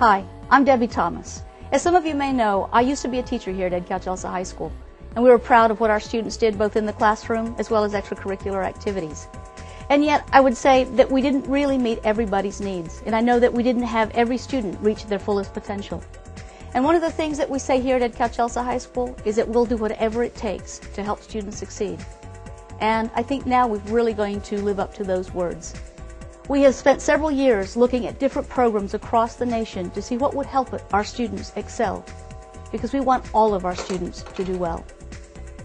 Hi, I'm Debbie Thomas. As some of you may know, I used to be a teacher here at Edcouch Elsa High School, and we were proud of what our students did both in the classroom as well as extracurricular activities. And yet, I would say that we didn't really meet everybody's needs, and I know that we didn't have every student reach their fullest potential. And one of the things that we say here at Edcouch Elsa High School is that we'll do whatever it takes to help students succeed. And I think now we're really going to live up to those words. We have spent several years looking at different programs across the nation to see what would help our students excel, because we want all of our students to do well.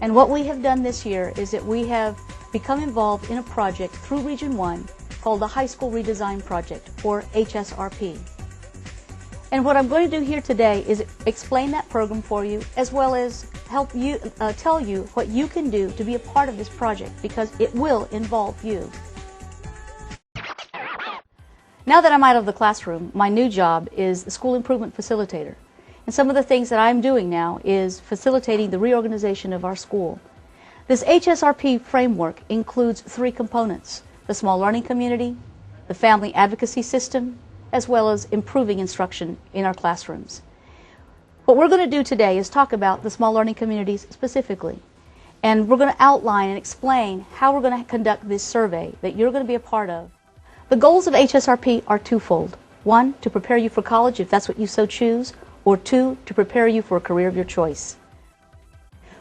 And what we have done this year is that we have become involved in a project through Region 1 called the High School Redesign Project, or HSRP. And what I'm going to do here today is explain that program for you, as well as help you tell you what you can do to be a part of this project, because it will involve you. Now that I'm out of the classroom, my new job is the School Improvement Facilitator. And some of the things that I'm doing now is facilitating the reorganization of our school. This HSRP framework includes 3 components: the small learning community, the family advocacy system, as well as improving instruction in our classrooms. What we're going to do today is talk about the small learning communities specifically. And we're going to outline and explain how we're going to conduct this survey that you're going to be a part of. The goals of HSRP are twofold. 1, to prepare you for college if that's what you so choose, or 2, to prepare you for a career of your choice.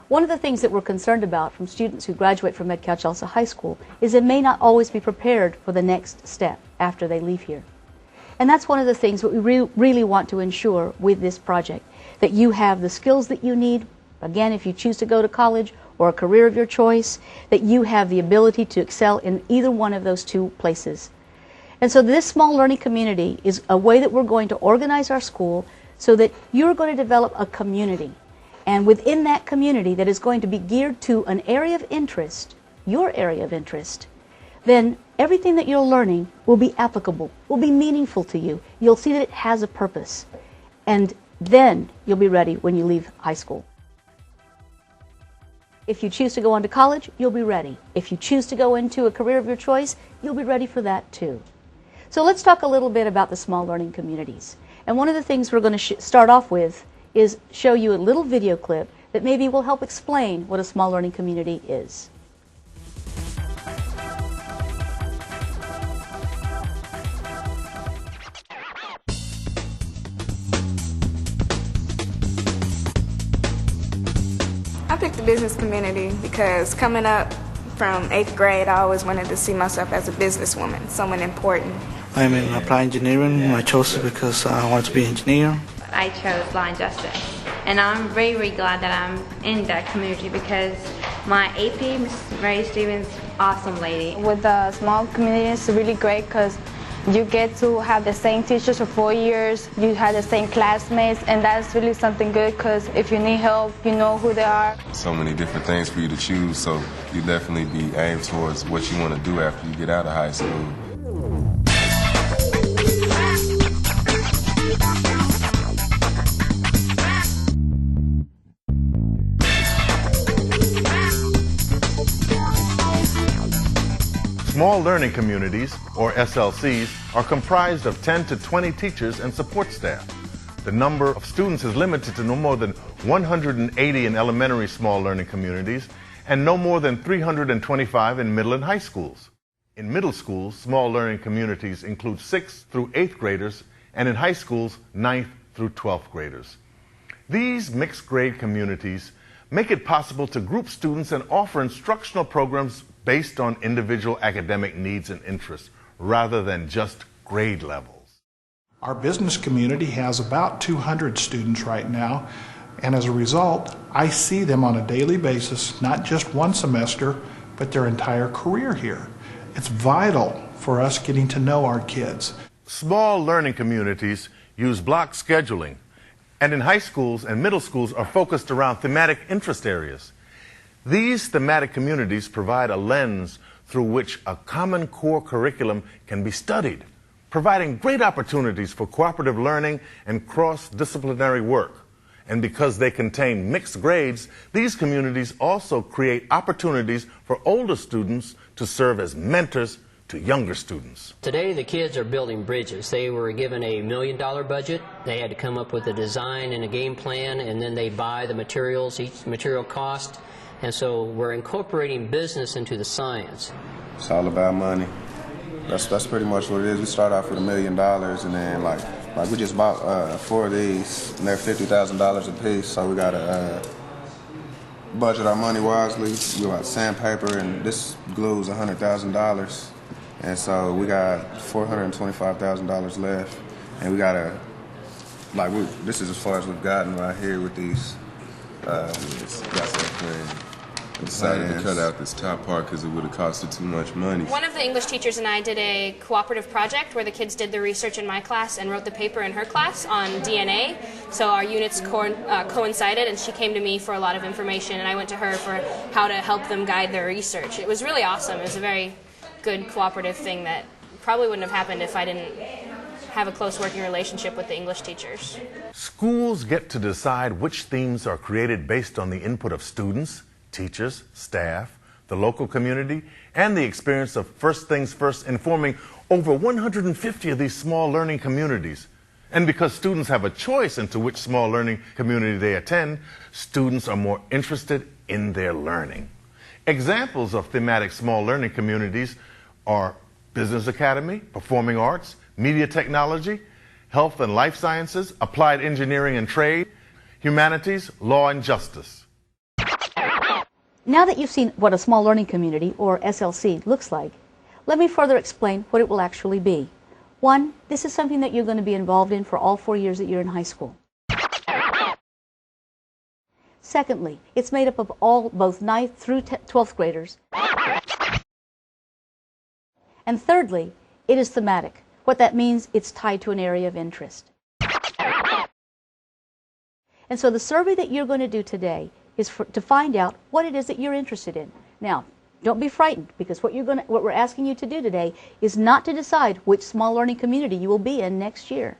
One of the things that we're concerned about from students who graduate from Edcouch Elsa High School is they may not always be prepared for the next step after they leave here. And that's one of the things that we really want to ensure with this project, that you have the skills that you need, again, if you choose to go to college or a career of your choice, that you have the ability to excel in either one of those 2 places. And so this small learning community is a way that we're going to organize our school so that you're going to develop a community. And within that community that is going to be geared to an area of interest, your area of interest, then everything that you're learning will be applicable, will be meaningful to you. You'll see that it has a purpose. And then you'll be ready when you leave high school. If you choose to go on to college, you'll be ready. If you choose to go into a career of your choice, you'll be ready for that too. So let's talk a little bit about the small learning communities. And one of the things we're going to start off with is show you a little video clip that maybe will help explain what a small learning community is. I picked the business community because coming up from 8th grade, I always wanted to see myself as a businesswoman, someone important. I'm in applied engineering. I chose it because I wanted to be an engineer. I chose law and justice, and I'm very, very glad that I'm in that community because my AP, Mrs. Mary Stevens, awesome lady. With the small community, it's really great because you get to have the same teachers for 4 years, you have the same classmates, and that's really something good because if you need help, you know who they are. So many different things for you to choose, so you definitely be aimed towards what you want to do after you get out of high school. Small learning communities, or SLCs, are comprised of 10 to 20 teachers and support staff. The number of students is limited to no more than 180 in elementary small learning communities and no more than 325 in middle and high schools. In middle schools, small learning communities include 6th through 8th graders, and in high schools, 9th through 12th graders. These mixed grade communities make it possible to group students and offer instructional programs based on individual academic needs and interests, rather than just grade levels. Our business community has about 200 students right now, and as a result, I see them on a daily basis, not just one semester, but their entire career here. It's vital for us getting to know our kids. Small learning communities use block scheduling, and in high schools and middle schools are focused around thematic interest areas. These thematic communities provide a lens through which a common core curriculum can be studied, providing great opportunities for cooperative learning and cross-disciplinary work. And because they contain mixed grades, these communities also create opportunities for older students to serve as mentors to younger students. Today the kids are building bridges. They were given a $1 million budget. They had to come up with a design and a game plan, and then they buy the materials, each material cost. And so we're incorporating business into the science. It's all about money. That's pretty much what it is. We start off with $1 million, and then like we just bought 4 of these, and they're $50,000 a piece. So we gotta budget our money wisely. We got sandpaper, and this glue is $100,000, and so we got $425,000 left, and we gotta this is as far as we've gotten right here with these. Decided to cut out this top part because it would have costed too much money. One of the English teachers and I did a cooperative project where the kids did the research in my class and wrote the paper in her class on DNA. So our units coincided, and she came to me for a lot of information, and I went to her for how to help them guide their research. It was really awesome. It was a very good cooperative thing that probably wouldn't have happened if I didn't have a close working relationship with the English teachers. Schools get to decide which themes are created based on the input of students, teachers, staff, the local community, and the experience of First Things First informing over 150 of these small learning communities. And because students have a choice into which small learning community they attend, students are more interested in their learning. Examples of thematic small learning communities are Business Academy, Performing Arts, Media Technology, Health and Life Sciences, Applied Engineering and Trade, Humanities, Law and Justice. Now that you've seen what a small learning community, or SLC, looks like, let me further explain what it will actually be. One, this is something that you're going to be involved in for all 4 years that you're in high school. Secondly, it's made up of both 9th through 12th graders. And thirdly, it is thematic. What that means, it's tied to an area of interest. And so the survey that you're going to do today is to find out what it is that you're interested in. Now, don't be frightened, because what we're asking you to do today is not to decide which small learning community you will be in next year.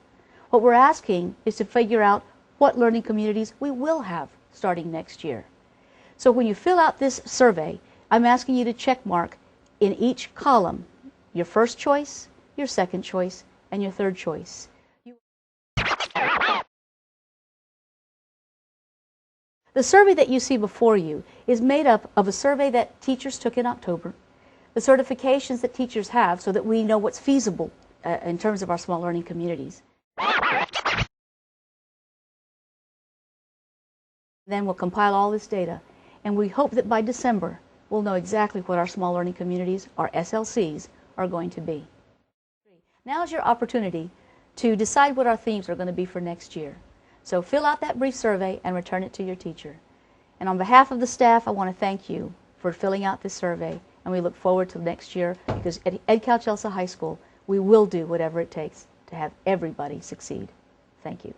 What we're asking is to figure out what learning communities we will have starting next year. So when you fill out this survey, I'm asking you to check mark in each column your first choice, your second choice, and your third choice. The survey that you see before you is made up of a survey that teachers took in October, the certifications that teachers have so that we know what's feasible in terms of our small learning communities. Then we'll compile all this data, and we hope that by December we'll know exactly what our small learning communities, our SLCs, are going to be. Now is your opportunity to decide what our themes are going to be for next year. So fill out that brief survey and return it to your teacher. And on behalf of the staff, I want to thank you for filling out this survey, and we look forward to next year, because at Edcouch Elsa High School, we will do whatever it takes to have everybody succeed. Thank you.